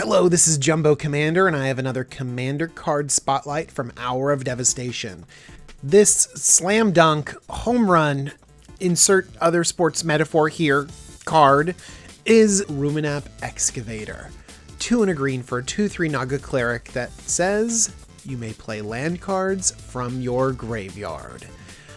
Hello, this is Jumbo Commander, and I have another Commander card spotlight from Hour of Devastation. This slam dunk, home run, insert other sports metaphor here, card is Ramunap Excavator. 2 and a green for a 2/3 Naga Cleric that says you may play land cards from your graveyard.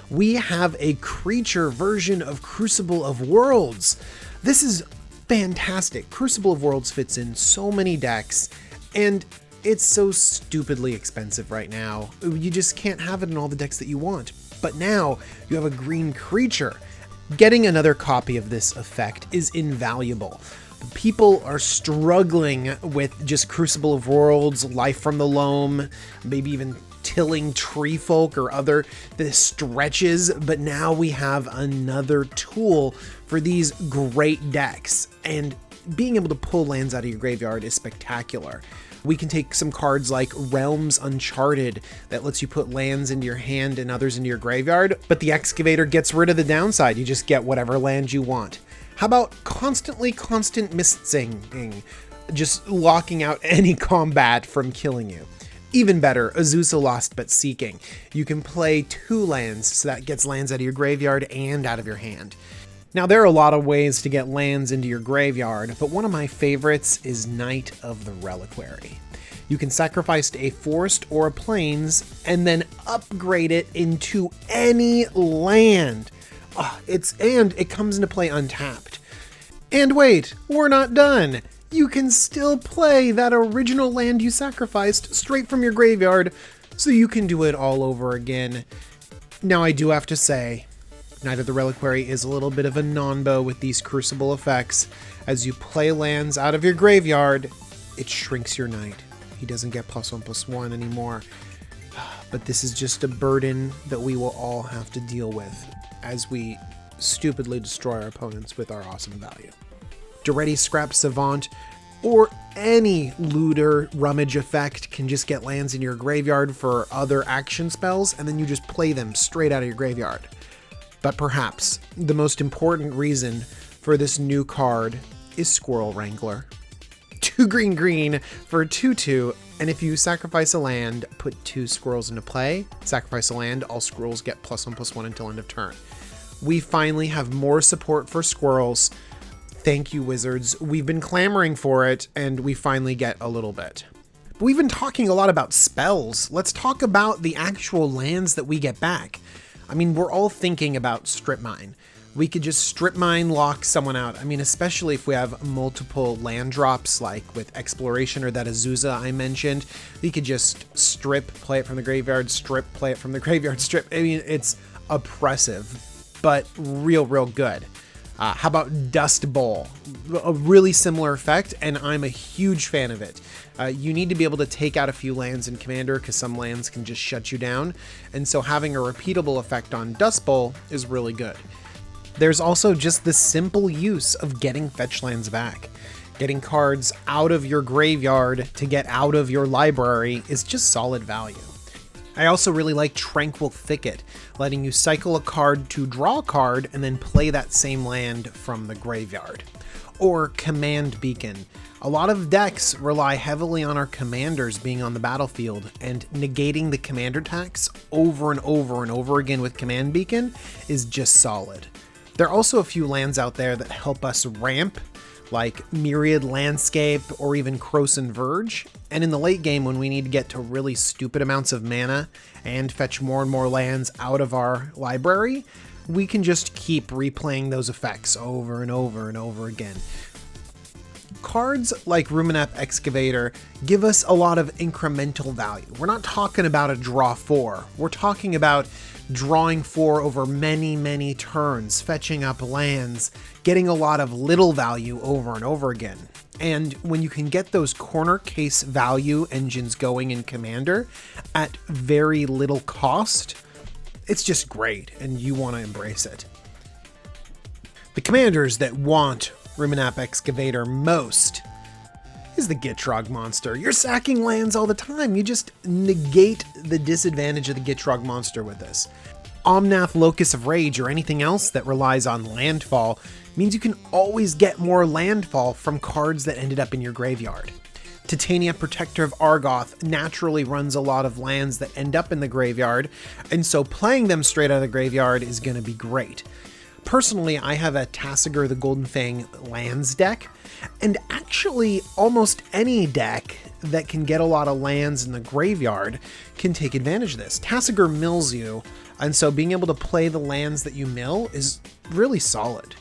We have a creature version of Crucible of Worlds. This is fantastic. Crucible of Worlds fits in so many decks, and it's so stupidly expensive right now. You just can't have it in all the decks that you want. But now you have a green creature. Getting another copy of this effect is invaluable. People are struggling with just Crucible of Worlds, Life from the Loam, maybe even Tilling Tree Folk or other the stretches, but now we have another tool for these great decks, and being able to pull lands out of your graveyard is spectacular. We can take some cards like Realms Uncharted that lets you put lands into your hand and others into your graveyard, but the Excavator gets rid of the downside. You just get whatever land you want. How about constant mistsinging, just locking out any combat from killing you? Even better, Azusa Lost but Seeking. You can play 2 lands, so that gets lands out of your graveyard and out of your hand. Now, there are a lot of ways to get lands into your graveyard, but one of my favorites is Knight of the Reliquary. You can sacrifice a forest or a plains and then upgrade it into any land. And it comes into play untapped. And wait, we're not done. You can still play that original land you sacrificed straight from your graveyard, so you can do it all over again. Now, I do have to say, Knight of the Reliquary is a little bit of a non-bo with these Crucible effects. As you play lands out of your graveyard, it shrinks your knight. He doesn't get +1/+1 anymore. But this is just a burden that we will all have to deal with as we stupidly destroy our opponents with our awesome value. Duretti Scrap Savant or any looter rummage effect can just get lands in your graveyard for other action spells, and then you just play them straight out of your graveyard. But perhaps the most important reason for this new card is Squirrel Wrangler. 2 green for a 2/2, and if you sacrifice a land, put 2 squirrels into play, sacrifice a land, all squirrels get +1/+1 until end of turn. We finally have more support for squirrels. Thank you, Wizards. We've been clamoring for it, and we finally get a little bit. But we've been talking a lot about spells. Let's talk about the actual lands that we get back. I mean, we're all thinking about Strip Mine. We could just Strip Mine, lock someone out. I mean, especially if we have multiple land drops, like with Exploration or that Azusa I mentioned. We could just strip, play it from the graveyard, strip, play it from the graveyard, strip. I mean, it's oppressive, but real good. How about Dust Bowl? A really similar effect, and I'm a huge fan of it. You need to be able to take out a few lands in Commander because some lands can just shut you down, and so having a repeatable effect on Dust Bowl is really good. There's also just the simple use of getting fetch lands back. Getting cards out of your graveyard to get out of your library is just solid value. I also really like Tranquil Thicket, letting you cycle a card to draw a card and then play that same land from the graveyard. Or Command Beacon. A lot of decks rely heavily on our commanders being on the battlefield, and negating the commander tax over and over again with Command Beacon is just solid. There are also a few lands out there that help us ramp, like Myriad Landscape or even Croson Verge, and in the late game when we need to get to really stupid amounts of mana and fetch more and more lands out of our library, we can just keep replaying those effects over and over again. Cards like Ramunap Excavator give us a lot of incremental value. We're not talking about a draw 4, we're talking about drawing 4 over many turns, fetching up lands, getting a lot of little value over and over again. And when you can get those corner case value engines going in Commander at very little cost, it's just great, and you want to embrace it. The commanders that want Ramunap Excavator most is the Gitrog monster. You're sacking lands all the time. You just negate the disadvantage of the Gitrog monster with this. Omnath Locus of Rage or anything else that relies on landfall means you can always get more landfall from cards that ended up in your graveyard. Titania, Protector of Argoth, naturally runs a lot of lands that end up in the graveyard, and so playing them straight out of the graveyard is going to be great. Personally, I have a Tasigur the Golden Fang lands deck, and actually almost any deck that can get a lot of lands in the graveyard can take advantage of this. Tasigur mills you, and so being able to play the lands that you mill is really solid.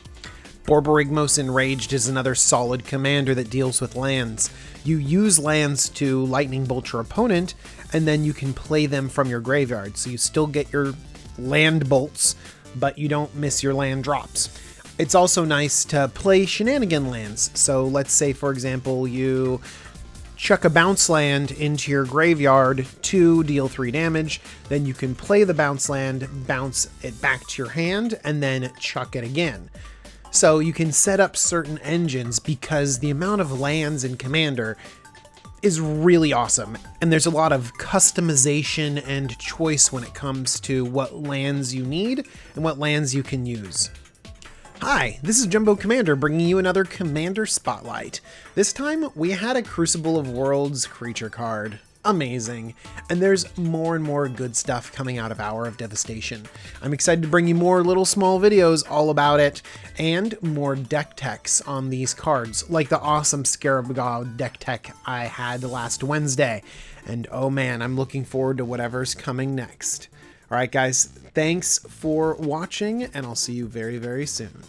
Borborygmos Enraged is another solid commander that deals with lands. You use lands to lightning bolt your opponent, and then you can play them from your graveyard, so you still get your land bolts, but you don't miss your land drops. It's also nice to play shenanigan lands. So let's say, for example, you chuck a bounce land into your graveyard to deal 3 damage, then you can play the bounce land, bounce it back to your hand, and then chuck it again. So you can set up certain engines because the amount of lands in Commander is really awesome, and there's a lot of customization and choice when it comes to what lands you need and what lands you can use. Hi, this is Jumbo Commander bringing you another Commander Spotlight. This time we had a Crucible of Worlds creature card. Amazing. And there's more and more good stuff coming out of Hour of Devastation. I'm excited to bring you more little small videos all about it, and more deck techs on these cards, like the awesome Scarab God deck tech I had last Wednesday. And oh man, I'm looking forward to whatever's coming next. Alright guys, thanks for watching, and I'll see you very, very soon.